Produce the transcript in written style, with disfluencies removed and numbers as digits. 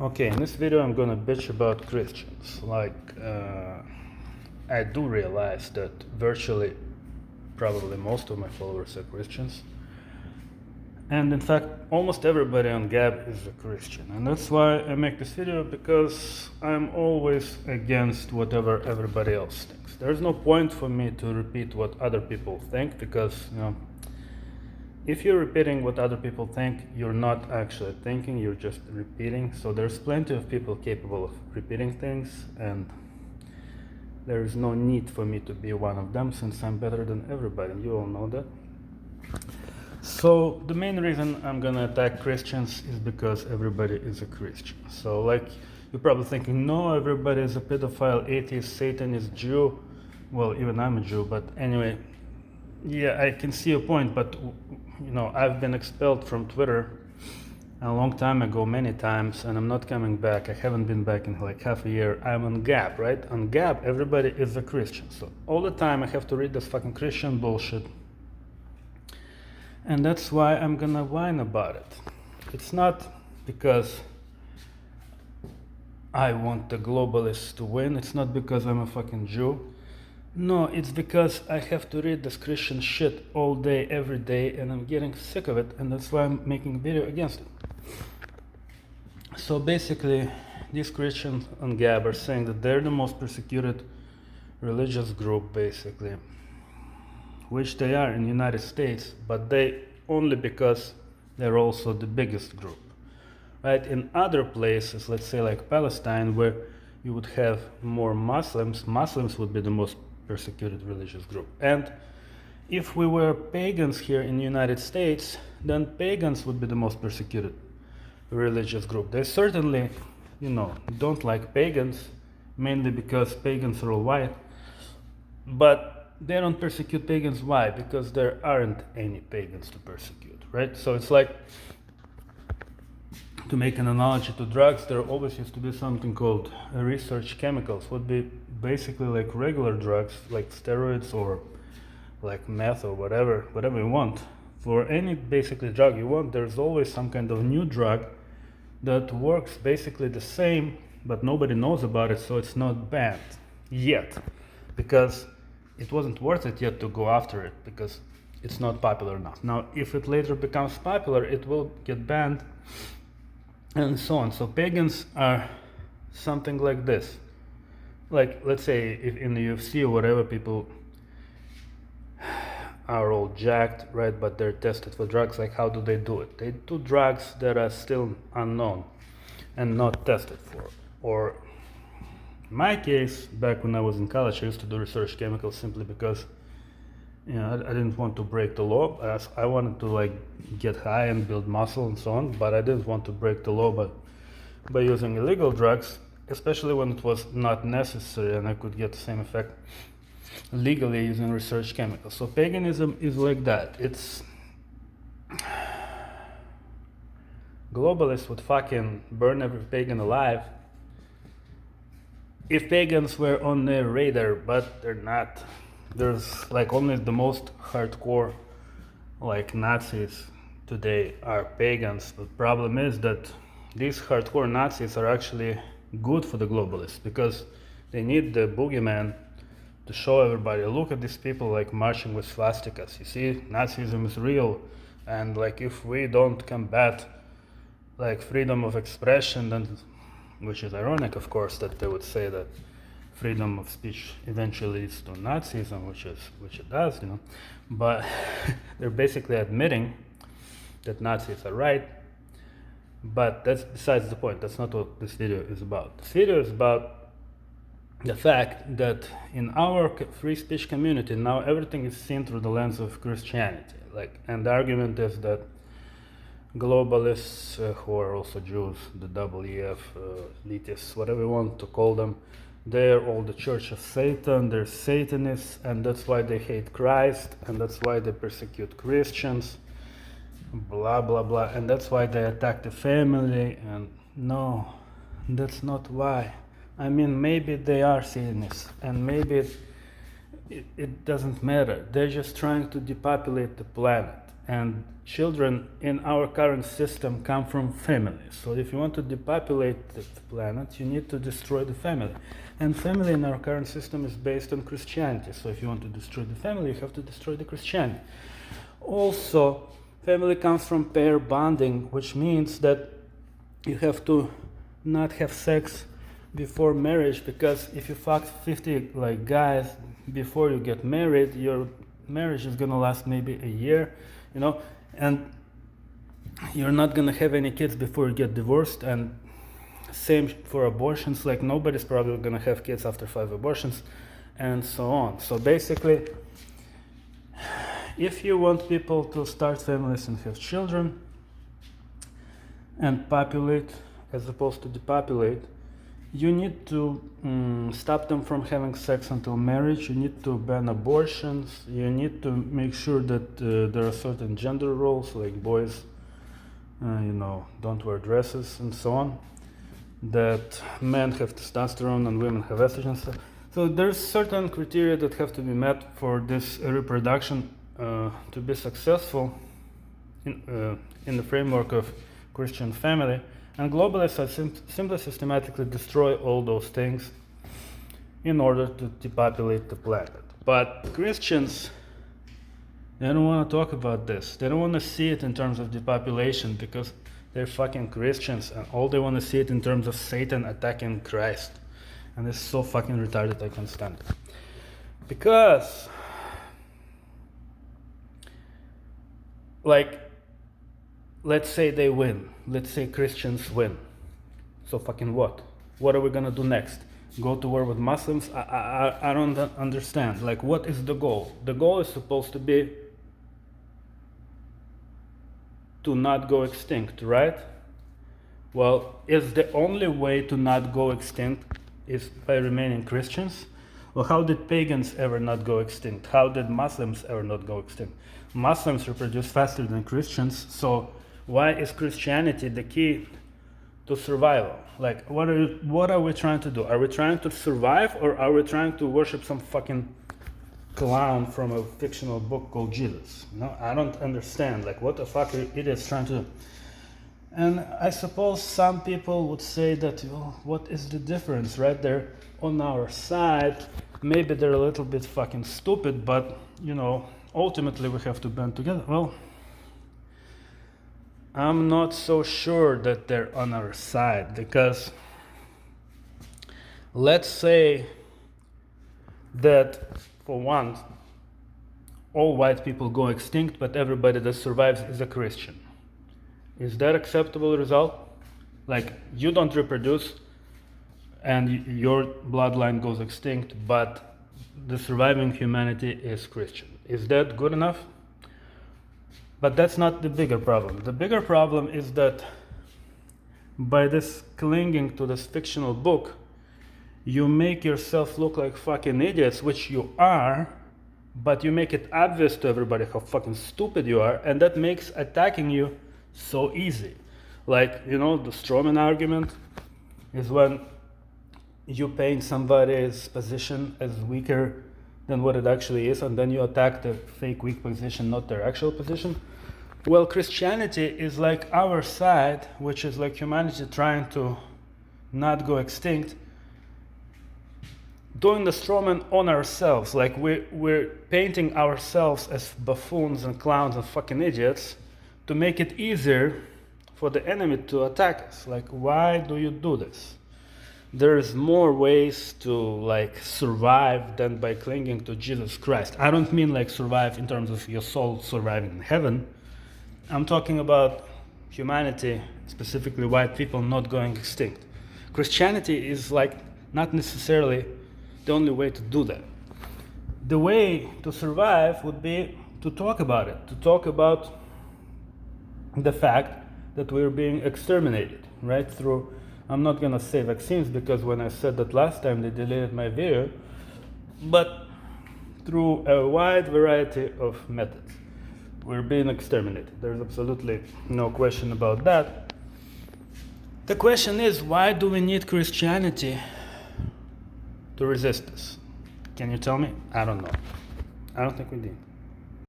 Okay, in this video I'm gonna bitch about Christians. I do realize that virtually, probably most of my followers are Christians. And in fact, almost everybody on Gab is a Christian. And that's why I make this video, because I'm always against whatever everybody else thinks. There's no point for me to repeat what other people think, because, if you're repeating what other people think, you're not actually thinking, you're just repeating. So there's plenty of people capable of repeating things, and there is no need for me to be one of them, since I'm better than everybody. You all know that. So the main reason I'm gonna attack Christians is because everybody is a Christian. So you're probably thinking, no, everybody is a pedophile, atheist, Satanist, Jew. Well, even I'm a Jew, but anyway, yeah, I can see your point, but I've been expelled from Twitter a long time ago, many times, and I'm not coming back. I haven't been back in like half a year. I'm on Gab, right? On Gab, everybody is a Christian. So all the time I have to read this fucking Christian bullshit. And that's why I'm gonna whine about it. It's not because I want the globalists to win. It's not because I'm a fucking Jew. No, it's because I have to read this Christian shit all day, every day, and I'm getting sick of it, and that's why I'm making a video against it. So basically, these Christians on Gab are saying that they're the most persecuted religious group, basically, which they are in the United States, but they only because they're also the biggest group. Right? In other places, let's say like Palestine, where you would have more Muslims would be the most persecuted religious group. And if we were pagans here in the United States, then pagans would be the most persecuted religious group. They certainly, don't like pagans, mainly because pagans are all white, but they don't persecute pagans. Why? Because there aren't any pagans to persecute, right? So it's like, to make an analogy to drugs, there always used to be something called research chemicals, would be basically like regular drugs, like steroids or like meth or whatever you want. For any basically drug you want, there's always some kind of new drug that works basically the same, but nobody knows about it, so it's not banned yet, because it wasn't worth it yet to go after it, because it's not popular enough. Now, if it later becomes popular, it will get banned, and so on. So pagans are something like this. Like, let's say if in the UFC or whatever, people are all jacked, right? But they're tested for drugs. Like, how do they do it? They do drugs that are still unknown and not tested for. Or in my case, back when I was in college, I used to do research chemicals simply because I didn't want to break the law. I wanted to get high and build muscle and so on, but I didn't want to break the law by using illegal drugs, especially when it was not necessary and I could get the same effect legally using research chemicals. So paganism is like that. It's globalists would fucking burn every pagan alive if pagans were on their radar, but they're not. There's only the most hardcore Nazis today are pagans. The problem is that these hardcore Nazis are actually good for the globalists, because they need the boogeyman to show everybody, look at these people marching with swastikas. You see, Nazism is real, and if we don't combat freedom of expression, then, which is ironic, of course, that they would say that freedom of speech eventually leads to Nazism, which it does, but they're basically admitting that Nazis are right. But that's besides the point. That's not what this video is about. This video is about the fact that in our free speech community now everything is seen through the lens of Christianity. And the argument is that globalists, who are also Jews, the WEF, elitists, whatever you want to call them, they're all the Church of Satan, they're Satanists, and that's why they hate Christ, and that's why they persecute Christians, blah blah blah, and that's why they attack the family. And no, that's not why. I mean, maybe they are Satanists, and maybe it doesn't matter. They're just trying to depopulate the planet. and children in our current system come from families. So if you want to depopulate the planet, you need to destroy the family. And family in our current system is based on Christianity. So if you want to destroy the family, you have to destroy the Christianity. Also, family comes from pair bonding, which means that you have to not have sex before marriage, because if you fuck 50 like guys before you get married, your marriage is gonna last maybe a year, you know, and you're not gonna have any kids before you get divorced. And same for abortions, like nobody's probably gonna have kids after 5 abortions, and so on. So basically, if you want people to start families and have children and populate as opposed to depopulate, you need to stop them from having sex until marriage. You need to ban abortions. You need to make sure that there are certain gender roles, like boys, don't wear dresses and so on. That men have testosterone and women have estrogen. So there's certain criteria that have to be met for this reproduction to be successful in the framework of Christian family. And globalists simply systematically destroy all those things in order to depopulate the planet. But Christians, they don't want to talk about this. They don't want to see it in terms of depopulation, because they're fucking Christians, and all they want to see it in terms of Satan attacking Christ. And it's so fucking retarded, I can't stand it. Because, like, let's say they win. Let's say Christians win. So fucking what? What are we gonna do next? Go to war with Muslims? I don't understand. Like, what is the goal? The goal is supposed to be to not go extinct, right? Well, is the only way to not go extinct is by remaining Christians? Well, how did pagans ever not go extinct? How did Muslims ever not go extinct? Muslims reproduce faster than Christians, so why is Christianity the key to survival? Like, what are we trying to do? Are we trying to survive, or are we trying to worship some fucking clown from a fictional book called Jesus? No, I don't understand. Like, what the fuck are idiots trying to do? And I suppose some people would say that, well, what is the difference, right? They're on our side. Maybe they're a little bit fucking stupid, but, ultimately we have to band together. Well, I'm not so sure that they're on our side, because let's say that, for one, all white people go extinct, but everybody that survives is a Christian. Is that acceptable result? Like, you don't reproduce and your bloodline goes extinct, but the surviving humanity is Christian. Is that good enough? But that's not the bigger problem. The bigger problem is that by this clinging to this fictional book, you make yourself look like fucking idiots, which you are, but you make it obvious to everybody how fucking stupid you are, and that makes attacking you so easy. Like, the strawman argument is when you paint somebody's position as weaker than what it actually is, and then you attack the fake weak position, not their actual position. Well, Christianity is like our side, which is like humanity trying to not go extinct, doing the strawman on ourselves. Like, we're painting ourselves as buffoons and clowns and fucking idiots to make it easier for the enemy to attack us. Like, why do you do this? There's more ways to survive than by clinging to Jesus Christ. I don't mean survive in terms of your soul surviving in heaven. I'm talking about humanity, specifically white people, not going extinct. Christianity is not necessarily the only way to do that. The way to survive would be to talk about it, to talk about the fact that we're being exterminated, right? Through, I'm not gonna say vaccines, because when I said that last time they deleted my video, but through a wide variety of methods. We're being exterminated. There's absolutely no question about that. The question is, why do we need Christianity to resist this? Can you tell me? I don't know. I don't think we did.